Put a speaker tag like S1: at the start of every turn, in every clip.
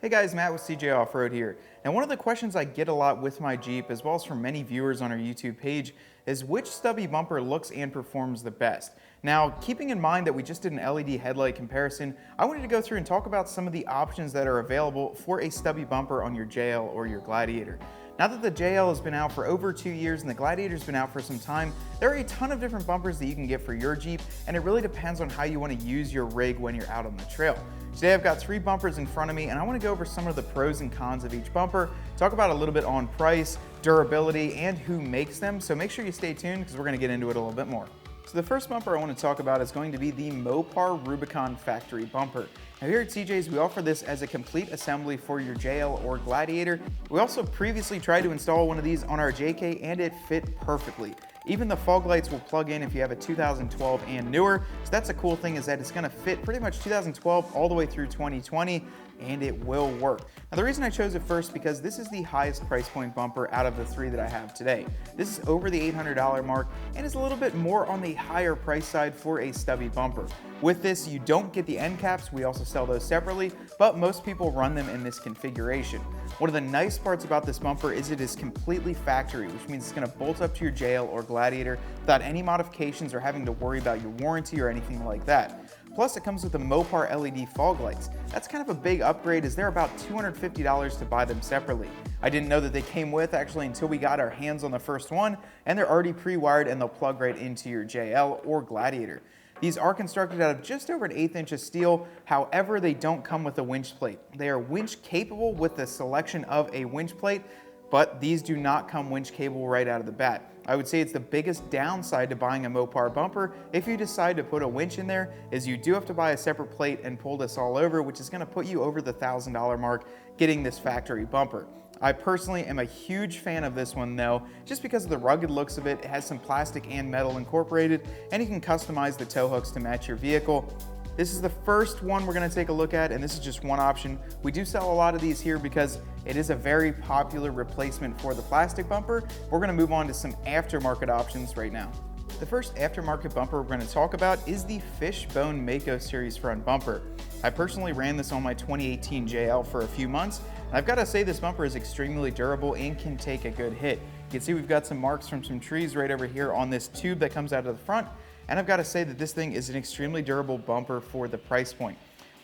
S1: Hey guys, Matt with CJ Offroad here. Now one of the questions I get a lot with my Jeep, as well as from many viewers on our YouTube page, is which stubby bumper looks and performs the best. Now, keeping in mind that we just did an LED headlight comparison, I wanted to go through and talk about some of the options that are available for a stubby bumper on your JL or your Gladiator. Now that the JL has been out for over 2 years and the Gladiator's been out for some time, there are a ton of different bumpers that you can get for your Jeep, and it really depends on how you want to use your rig when you're out on the trail. Today I've got 3 bumpers in front of me, and I want to go over some of the pros and cons of each bumper, talk about a little bit on price, durability, and who makes them, so make sure you stay tuned because we're going to get into it a little bit more. So the first bumper I want to talk about is going to be the Mopar Rubicon factory bumper. Now here at CJ's, we offer this as a complete assembly for your JL or Gladiator. We also previously tried to install one of these on our JK and it fit perfectly. Even the fog lights will plug in if you have a 2012 and newer. So that's a cool thing, is that it's going to fit pretty much 2012 all the way through 2020, and it will work. Now the reason I chose it first, because this is the highest price point bumper out of the 3 that I have today. This is over the $800 mark and is a little bit more on the higher price side for a stubby bumper. With this, you don't get the end caps. We also sell those separately, but most people run them in this configuration. One of the nice parts about this bumper is it is completely factory, which means it's going to bolt up to your JL or Gladiator without any modifications or having to worry about your warranty or anything like that. Plus, it comes with the Mopar LED fog lights. That's kind of a big upgrade, as they're about $250 to buy them separately. I didn't know that they came with actually until we got our hands on the first one, and they're already pre-wired and they'll plug right into your JL or Gladiator. These are constructed out of just over an 1/8 inch of steel. However, they don't come with a winch plate. They are winch capable with the selection of a winch plate, but these do not come winch capable right out of the bat. I would say it's the biggest downside to buying a Mopar bumper if you decide to put a winch in there, is you do have to buy a separate plate and pull this all over, which is going to put you over the $1,000 mark getting this factory bumper. I personally am a huge fan of this one though, just because of the rugged looks of it. It has some plastic and metal incorporated, and you can customize the tow hooks to match your vehicle. This is the first one we're going to take a look at, and this is just one option. We do sell a lot of these here because it is a very popular replacement for the plastic bumper. We're going to move on to some aftermarket options right now. The first aftermarket bumper we're going to talk about is the Fishbone Mako series front bumper. I personally ran this on my 2018 JL for a few months, and I've got to say this bumper is extremely durable and can take a good hit. You can see we've got some marks from some trees right over here on this tube that comes out of the front, and I've got to say that this thing is an extremely durable bumper for the price point.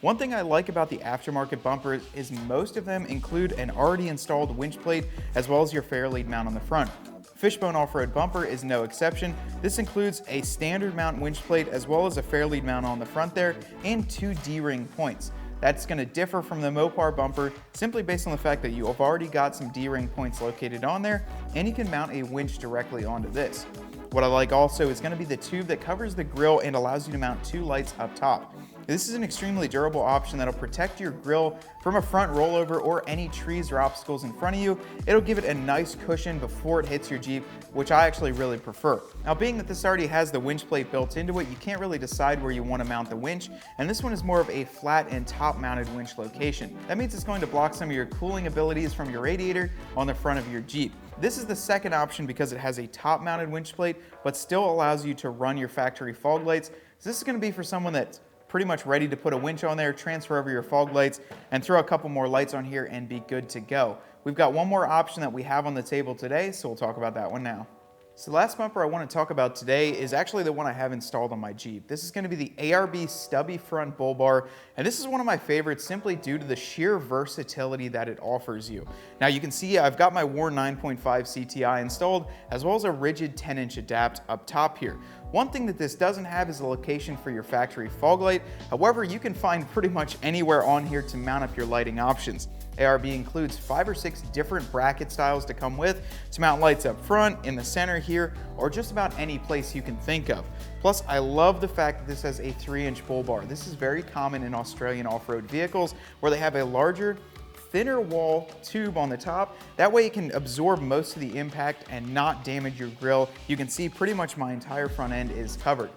S1: One thing I like about the aftermarket bumpers is most of them include an already installed winch plate as well as your fairlead mount on the front. Fishbone Off-Road bumper is no exception. This includes a standard mount winch plate as well as a fairlead mount on the front there and 2 D-ring points. That's going to differ from the Mopar bumper simply based on the fact that you have already got some D-ring points located on there, and you can mount a winch directly onto this. What I like also is going to be the tube that covers the grille and allows you to mount 2 lights up top. This is an extremely durable option that'll protect your grille from a front rollover or any trees or obstacles in front of you. It'll give it a nice cushion before it hits your Jeep, which I actually really prefer. Now, being that this already has the winch plate built into it, you can't really decide where you want to mount the winch, and this one is more of a flat and top mounted winch location. That means it's going to block some of your cooling abilities from your radiator on the front of your Jeep. This is the second option because it has a top mounted winch plate, but still allows you to run your factory fog lights. So this is going to be for someone that's pretty much ready to put a winch on there, transfer over your fog lights, and throw a couple more lights on here and be good to go. We've got one more option that we have on the table today, so we'll talk about that one now. So the last bumper I want to talk about today is actually the one I have installed on my Jeep. This is going to be the ARB Stubby front bull bar, and this is one of my favorites simply due to the sheer versatility that it offers you. Now you can see I've got my War 9.5 CTI installed, as well as a rigid 10-inch adapt up top here. One thing that this doesn't have is a location for your factory fog light. However, you can find pretty much anywhere on here to mount up your lighting options. ARB includes 5 or 6 different bracket styles to come with to mount lights up front, in the center here, or just about any place you can think of. Plus, I love the fact that this has a 3-inch bull bar. This is very common in Australian off-road vehicles where they have a larger, thinner wall tube on the top. That way it can absorb most of the impact and not damage your grille. You can see pretty much my entire front end is covered.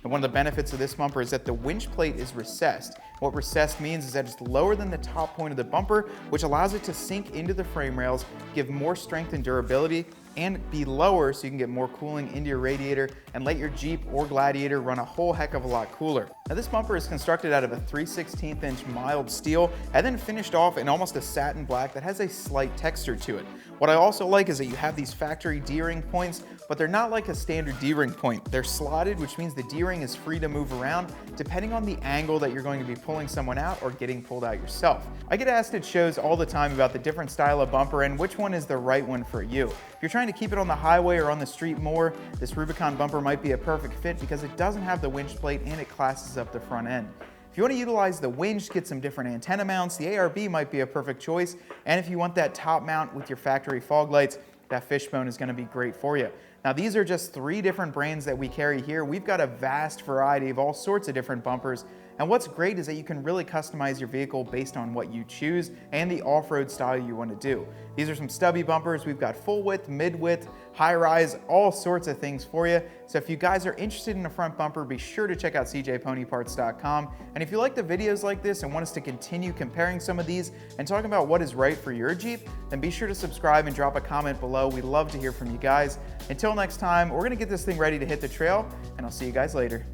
S1: And one of the benefits of this bumper is that the winch plate is recessed. What recessed means is that it's lower than the top point of the bumper, which allows it to sink into the frame rails, give more strength and durability, and be lower so you can get more cooling into your radiator and let your Jeep or Gladiator run a whole heck of a lot cooler. Now this bumper is constructed out of a 3/16 inch mild steel and then finished off in almost a satin black that has a slight texture to it. What I also like is that you have these factory D-ring points, but they're not like a standard D-ring point. They're slotted, which means the D-ring is free to move around depending on the angle that you're going to be pulling someone out or getting pulled out yourself. I get asked at shows all the time about the different style of bumper and which one is the right one for you. If you're trying to keep it on the highway or on the street more, this Rubicon bumper might be a perfect fit because it doesn't have the winch plate and it classes up the front end. If you want to utilize the winch, get some different antenna mounts, the ARB might be a perfect choice. And if you want that top mount with your factory fog lights, that Fishbone is going to be great for you. Now these are just 3 different brands that we carry here. We've got a vast variety of all sorts of different bumpers. And what's great is that you can really customize your vehicle based on what you choose and the off-road style you want to do. These are some stubby bumpers. We've got full width, mid width, high rise, all sorts of things for you. So if you guys are interested in a front bumper, be sure to check out cjponyparts.com. And if you like the videos like this and want us to continue comparing some of these and talking about what is right for your Jeep, then be sure to subscribe and drop a comment below. We love to hear from you guys. Until next time, we're going to get this thing ready to hit the trail, and I'll see you guys later.